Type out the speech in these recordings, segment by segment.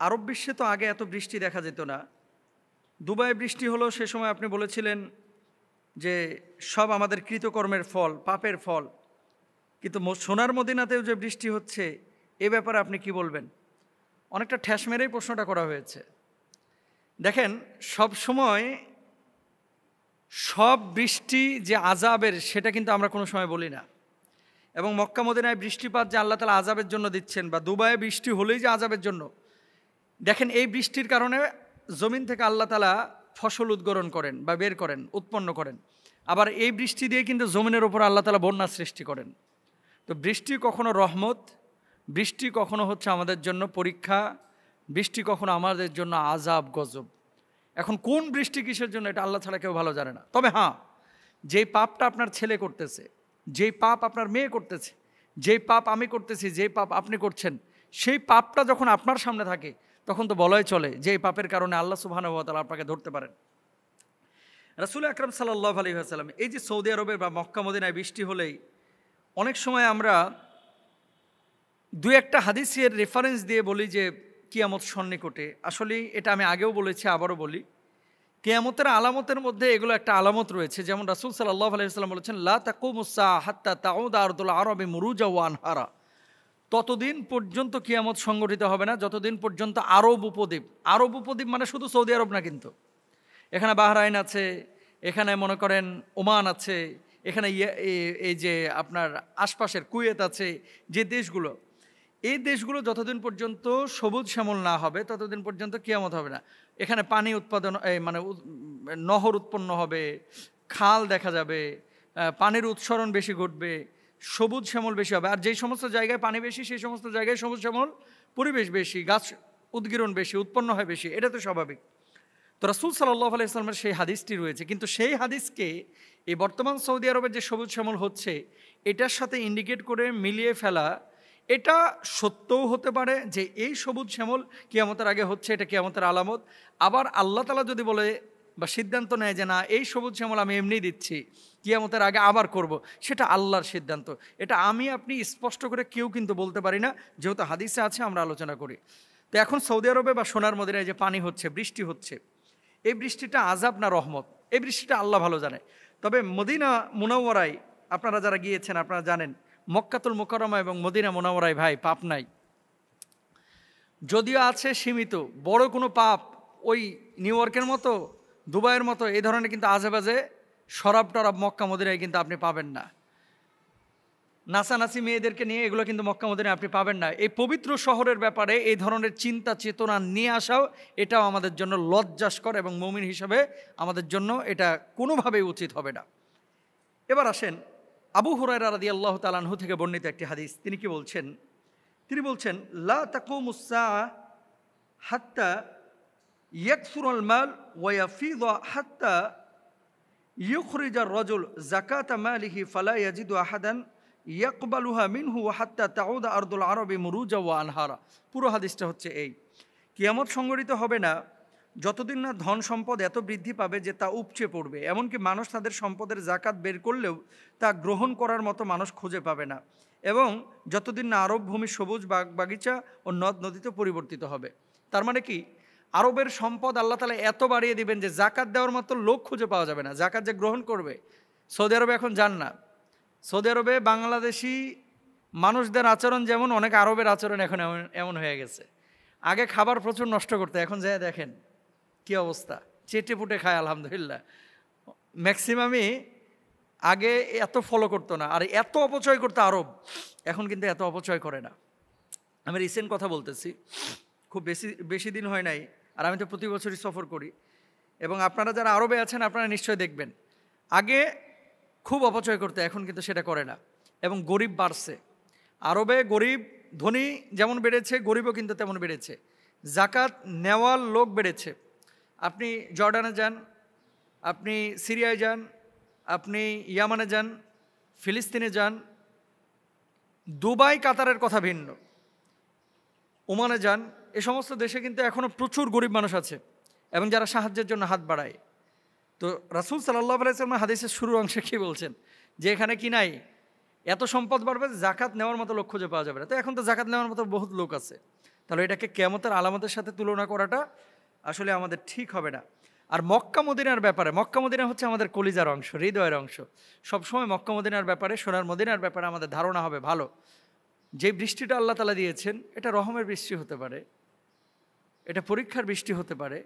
আরব বিশ্বে তো আগে এত বৃষ্টি দেখা যেত না। দুবাইয়ে বৃষ্টি হলো, সে সময় আপনি বলেছিলেন যে সব আমাদের কৃতকর্মের ফল, পাপের ফল। কিন্তু সোনার মদিনাতেও যে বৃষ্টি হচ্ছে, এ ব্যাপারে আপনি কি বলবেন? অনেকটা ঠ্যাস মেরেই প্রশ্নটা করা হয়েছে। দেখেন, সব সময় সব বৃষ্টি যে আযাবের, সেটা কিন্তু আমরা কোনো সময় বলি না। এবং মক্কা মদিনায় বৃষ্টিপাত যে আল্লাহ তাআলা আযাবের জন্য দিচ্ছেন, বা দুবাইয়ে বৃষ্টি হলেই যে আযাবের জন্য, দেখেন এই বৃষ্টির কারণে জমিন থেকে আল্লাহ তাআলা ফসল উদ্গরণ করেন বা বের করেন, উৎপন্ন করেন। আবার এই বৃষ্টি দিয়ে কিন্তু জমিনের ওপর আল্লাহ তাআলা বন্যা সৃষ্টি করেন। তো বৃষ্টি কখনো রহমত, বৃষ্টি কখনো হচ্ছে আমাদের জন্য পরীক্ষা, বৃষ্টি কখনো আমাদের জন্য আযাব গজব। এখন কোন বৃষ্টি কিসের জন্য, এটা আল্লাহ ছাড়া কেউ ভালো জানে না। তবে হ্যাঁ, যেই পাপটা আপনার ছেলে করতেছে, যেই পাপ আপনার মেয়ে করতেছে, যেই পাপ আমি করতেছি, যেই পাপ আপনি করছেন, সেই পাপটা যখন আপনার সামনে থাকে, তখন তো বলাই চলে যে এই পাপের কারণে আল্লাহ সুবহানাহু ওয়া তাআলা আপনাকে ধরতে পারেন। রাসূল আকরাম সাল্লাল্লাহু আলাইহি ওয়াসাল্লাম, এই যে সৌদি আরবের বা মক্কা মদিনায় বৃষ্টি হলেই অনেক সময় আমরা দুই একটা হাদিসের রেফারেন্স দিয়ে বলি যে কিয়ামত সন্নিকটে। আসলে এটা আমি আগেও বলেছি, আবারও বলি, কিয়ামতের আলামতের মধ্যে এগুলো একটা আলামত রয়েছে। যেমন রাসূল সাল্লাল্লাহু আলাইহি ওয়াসাল্লাম বলেছেন, লা তাকুমুস সাআ হাত্তা তাউদা আরদুল আরবি মুরুজা ওয়া আনহারা। ততদিন পর্যন্ত কিয়ামত সংগঠিত হবে না যতদিন পর্যন্ত আরব উপদ্বীপ, আরব উপদ্বীপ মানে শুধু সৌদি আরব না, কিন্তু এখানে বাহরাইন আছে, এখানে মনে করেন ওমান আছে, এখানে এই যে আপনার আশপাশের কুয়েত আছে, যে দেশগুলো, এই দেশগুলো যতদিন পর্যন্ত সবুজ শ্যামল না হবে ততদিন পর্যন্ত কিয়ামত হবে না। এখানে পানি উৎপাদন, মানে নহর উৎপন্ন হবে, খাল দেখা যাবে, পানির উৎসরণ বেশি ঘটবে, সবুজ শ্যামল বেশি হবে। আর যেই সমস্ত জায়গায় পানি বেশি, সেই সমস্ত জায়গায় সবুজ শ্যামল পরিবেশ বেশি, গাছ উদ্গীরণ বেশি, উৎপন্ন হয় বেশি, এটা তো স্বাভাবিক। তো রাসূল সাল্লাল্লাহু আলাইহি ওয়াসাল্লামের সেই হাদিসটি রয়েছে, কিন্তু সেই হাদিসকে এই বর্তমান সৌদি আরবের যে সবুজ শ্যামল হচ্ছে, এটার সাথে ইন্ডিকেট করে মিলিয়ে ফেলা, এটা সত্যও হতে পারে যে এই সবুজ শ্যামল কিয়ামতের আগে হচ্ছে, এটা কিয়ামতের আলামত। আবার আল্লাহ তাআলা যদি বলে বা সিদ্ধান্ত নেয় যে না, এই সবুজ শ্যামল আমি এমনি দিচ্ছি, কিয়ামতের আগে আবার করব, সেটা আল্লাহর সিদ্ধান্ত। এটা আমি আপনি স্পষ্ট করে কেউ কিন্তু বলতে পারি না, যেহেতু হাদিসে আছে আমরা আলোচনা করি। তো এখন সৌদি আরবে বা সোনার মদিনায় যে পানি হচ্ছে, বৃষ্টি হচ্ছে, এই বৃষ্টিটা আযাব না রহমত, এই বৃষ্টিটা আল্লাহ ভালো জানে। তবে মদিনা মুনাওয়ারায় আপনারা যারা গিয়েছেন আপনারা জানেন, মক্কাতুল মুকাররমা এবং মদিনা মুনাওয়ারায় ভাই পাপ নাই। যদিও আছে সীমিত, বড় কোনো পাপ ওই নিউ ইয়র্কের মতো, দুবাইয়ের মতো এই ধরনের কিন্তু আজেবাজে শরাব টরাব মক্কা মদিনায় কিন্তু আপনি পাবেন না। নাচানাচি মেয়েদেরকে নিয়ে এগুলো কিন্তু মক্কা মদিনায় আপনি পাবেন না। এই পবিত্র শহরের ব্যাপারে এই ধরনের চিন্তা চেতনা নিয়ে আসাও, এটাও আমাদের জন্য লজ্জাস্কর এবং মুমিন হিসাবে আমাদের জন্য এটা কোনোভাবেই উচিত হবে না। এবার আসেন আবু হুরায়রা রাদিয়াল্লাহু তাআলা আনহু থেকে বর্ণিত একটি হাদিস। তিনি কি বলছেন? তিনি বলছেন, লা তাকুমুস সাআ হাত্তা ইয়াকসুরাল মাল ওয়া ইয়াফিদা হাত্তা ইউখরিজার রাজুল যাকাতা মালিহি ফালা ইয়াজিদু আহাদান ইয়াকবালুহা মিনহু হাত্তা তাউদা আরদুল আরবি মুরুজা ওয়া আনহারা। পুরো হাদিসটা হচ্ছে এই, কিয়ামত সংগঠিত হবে না যতদিন না ধন সম্পদ এত বৃদ্ধি পাবে যে তা উপচে পড়বে। এমনকি মানুষ তাদের সম্পদের জাকাত বের করলেও তা গ্রহণ করার মতো মানুষ খুঁজে পাবে না, এবং যতদিন না আরব ভূমি সবুজ বাগিচা ও নদ নদীতে পরিবর্তিত হবে। তার মানে কি, আরবের সম্পদ আল্লাহ তাআলা এত বাড়িয়ে দিবেন যে জাকাত দেওয়ার মতো লোক খুঁজে পাওয়া যাবে না, জাকাত যে গ্রহণ করবে। সৌদি আরবে এখন যান না, সৌদি আরবে বাংলাদেশি মানুষদের আচরণ যেমন, অনেক আরবের আচরণ এখন এমন হয়ে গেছে। আগে খাবার প্রচুর নষ্ট করতে, এখন যায় দেখেন কি অবস্থা, চেটে পুটে খায় আলহামদুলিল্লাহ। ম্যাক্সিমামই আগে এত ফলো করতো না, আর এত অপচয় করতো আরব, এখন কিন্তু এত অপচয় করে না। আমি রিসেন্ট কথা বলতেছি, খুব বেশি দিন হয় নাই, আর আমি তো প্রতি বছরই সফর করি, এবং আপনারা যারা আরবে আছেন আপনারা নিশ্চয় দেখবেন, আগে খুব অপচয় করতে, এখন কিন্তু সেটা করে না। এবং গরিব বাড়ছে আরবে, গরিব ধনী যেমন বেড়েছে, গরিবও কিন্তু তেমন বেড়েছে। জাকাত নেওয়ার লোক বেড়েছে। আপনি জর্ডানে যান, আপনি সিরিয়ায় যান, আপনি ইয়ামানে যান, ফিলিস্তিনে যান, দুবাই কাতারের কথা ভিন্ন, ওমানে যান, এ সমস্ত দেশে কিন্তু এখনও প্রচুর গরিব মানুষ আছে এবং যারা সাহায্যের জন্য হাত বাড়ায়। তো রাসূল সাল্লাল্লাহু আলাইহি ওয়াসাল্লাম হাদিসের শুরু অংশে কী বলছেন, যে এখানে কি নাই, এত সম্পদ বাড়বে জাকাত নেওয়ার মতো লোক খুঁজে পাওয়া যাবে না। তো এখন তো জাকাত নেওয়ার মতো বহুত লোক আছে। তাহলে এটাকে কিয়ামতের আলামতের সাথে তুলনা করাটা আসলে আমাদের ঠিক হবে না। আর মক্কা মদিনার ব্যাপারে, মক্কা মদিনা হচ্ছে আমাদের কলিজার অংশ, হৃদয়ের অংশ। সবসময় মক্কা মদিনার ব্যাপারে, সোনার মদিনার ব্যাপারে আমাদের ধারণা হবে ভালো। যে বৃষ্টিটা আল্লাহ তাআলা দিয়েছেন এটা রহমের বৃষ্টি হতে পারে, এটা পরীক্ষার বৃষ্টি হতে পারে,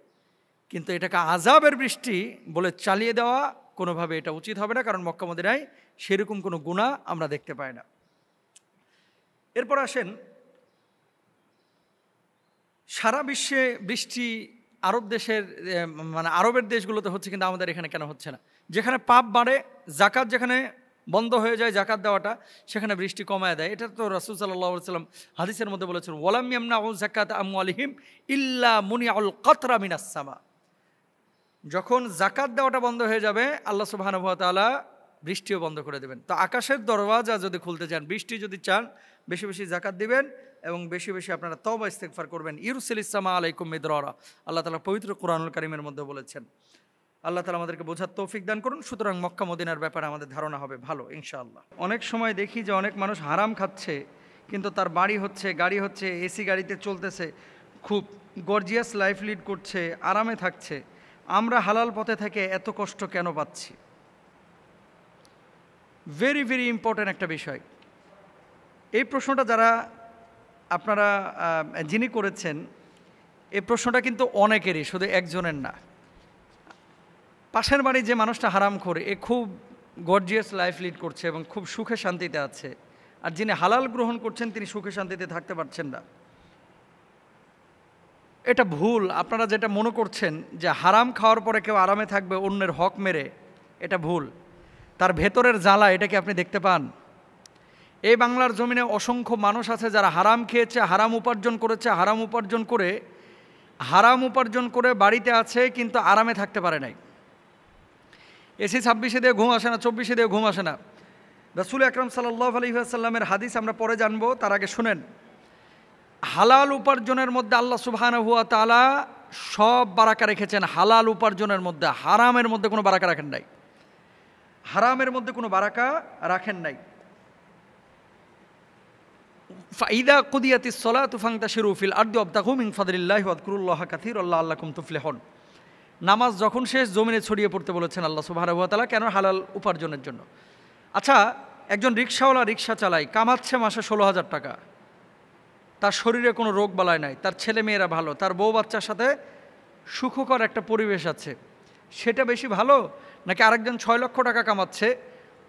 কিন্তু এটাকে আযাবের বৃষ্টি বলে চালিয়ে দেওয়া কোনোভাবে এটা উচিত হবে না, কারণ মক্কা মদিনায় সেরকম কোনো গুনাহ আমরা দেখতে পাই না। এরপর আসেন, সারা বিশ্বে বৃষ্টি আরব দেশের মানে আরবের দেশগুলোতে হচ্ছে, কিন্তু আমাদের এখানে কেন হচ্ছে না? যেখানে পাপ বাড়ে, জাকাত যেখানে বন্ধ হয়ে যায় জাকাত দেওয়াটা, সেখানে বৃষ্টি কমায় দেয়। এটা তো রাসূল সাল্লাল্লাহু আলাইহি ওয়াসাল্লাম হাদিসের মধ্যে বলেছেন, ওয়ালাম ইয়ামনাউ যাকাত আমওয়ালিহিম ইল্লা মুনিআল কাতরা মিনাস সামা। যখন জাকাত দেওয়াটা বন্ধ হয়ে যাবে, আল্লাহ সুবহানাহু ওয়া তাআলা বৃষ্টিও বন্ধ করে দেবেন। তো আকাশের দরওয়াজা যদি খুলতে চান, বৃষ্টি যদি চান, বেশি বেশি জাকাত দিবেন এবং বেশি বেশি আপনারা তওবা ইস্তিগফার করবেন। ইরসিলিস সামা আলাইকুম মিদরারা, আল্লাহ তাআলা পবিত্র কোরআনুল কারীমের মধ্যে বলেছেন। আল্লাহ তাআলা আমাদেরকে বোঝার তৌফিক দান করুন। সুতরাং মক্কা মদিনার ব্যাপারে আমাদের ধারণা হবে ভালো ইনশাআল্লাহ। অনেক সময় দেখি যে অনেক মানুষ হারাম খাচ্ছে, কিন্তু তার বাড়ি হচ্ছে, গাড়ি হচ্ছে, এসি গাড়িতে চলতেছে, খুব গর্জিয়াস লাইফ লিড করছে, আরামে থাকছে। আমরা হালাল পথে থেকে এত কষ্ট কেন পাচ্ছি? ভেরি ভেরি ইম্পর্ট্যান্ট একটা বিষয়। এই প্রশ্নটা যারা আপনারা যিনি করেছেন, এই প্রশ্নটা কিন্তু অনেকেরই, শুধু একজনের না। পাশের বাড়ি যে মানুষটা হারাম করে, এ খুব গর্জিয়াস লাইফ লিড করছে এবং খুব সুখে শান্তিতে আছে, আর যিনি হালাল গ্রহণ করছেন তিনি সুখে শান্তিতে থাকতে পারছেন না। এটা ভুল। আপনারা যেটা মনে করছেন যে হারাম খাওয়ার পরে কেউ আরামে থাকবে অন্যের হক মেরে, এটা ভুল। তার ভেতরের জ্বালা এটা কি আপনি দেখতে পান? এই বাংলার জমিনে অসংখ্য মানুষ আছে যারা হারাম খেয়েছে, হারাম উপার্জন করেছে, হারাম উপার্জন করে বাড়িতে আছে, কিন্তু আরামে থাকতে পারে নাই। এসি 26-এ দিয়ে ঘুম আসে না, 24-এ দিয়ে ঘুম আসে না। রাসূল আকরাম সাল্লাল্লাহু আলাইহি ওয়াসাল্লামের হাদিস আমরা পরে জানবো, তার আগে শুনেন। হালাল উপার্জনের মধ্যে আল্লাহ সুবহানাহু ওয়া তাআলা সব বারাকা রেখেছেন। হালাল উপার্জনের মধ্যে, হারামের মধ্যে কোনো বারাকা রাখেন নাই। হারামের মধ্যে কোনো বারাকা রাখেন নাই। ফাইদা কুদিয়াতিস সালাতু ফান্তাশিরু ফিল আরদি ওয়াবতাগু মিন ফাদলিল্লাহি ওয়াযকুরুল্লাহা কাসীরান লাআল্লাকুম তুফলিহুন। নামাজ যখন শেষ, জমিনে ছড়িয়ে পড়তে বলেছেন আল্লাহ সুবহানাহু ওয়া তাআলা, কেন? হালাল উপার্জনের জন্য। আচ্ছা, একজন রিকশাওয়ালা রিকশা চালায়, কামাচ্ছে মাসে 16,000 টাকা, তার শরীরে কোনো রোগ বালাই নাই, তার ছেলে মেয়েরা ভালো, তার বউ বাচ্চার সাথে সুখকর একটা পরিবেশ আছে, সেটা বেশি ভালো? নাকি আরেকজন 6 লক্ষ টাকা কামাচ্ছে,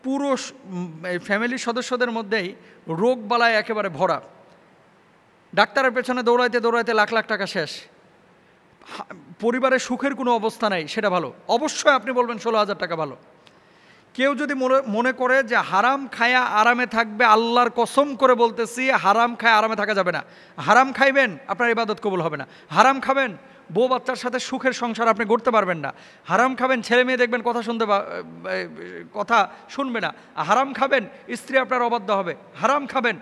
পুরো ফ্যামিলির সদস্যদের মধ্যেই রোগ বালায় একেবারে ভরা, ডাক্তারের পেছনে দৌড়াইতে দৌড়াইতে লাখ লাখ টাকা শেষ, পরিবারের সুখের কোনো অবস্থা নাই, সেটা ভালো? অবশ্যই আপনি বলবেন 16,000 টাকা ভালো। কেউ যদি মনে করে যে হারাম খায়া আরামে থাকবে, আল্লাহর কসম করে বলতেছি, হারাম খায় আরামে থাকা যাবে না। হারাম খাইবেন, আপনার ইবাদত কবুল হবে না। হারাম খাবেন, বউ বাচ্চার সাথে সুখের সংসার আপনি গড়তে পারবেন না। হারাম খাবেন, ছেলে মেয়ে দেখবেন কথা শুনবে না। হারাম খাবেন, স্ত্রী আপনার অবাধ্য হবে। হারাম খাবেন,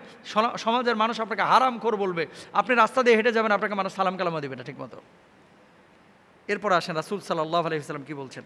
সমাজের মানুষ আপনাকে হারাম খোর বলবে। আপনি রাস্তা দিয়ে হেঁটে যাবেন, আপনাকে মানুষ সালাম কালামা দিবে না ঠিক মতো। এরপর আসেন রাসূল সাল্লাল্লাহু আলাইহি ওয়াসাল্লাম কি বলছেন।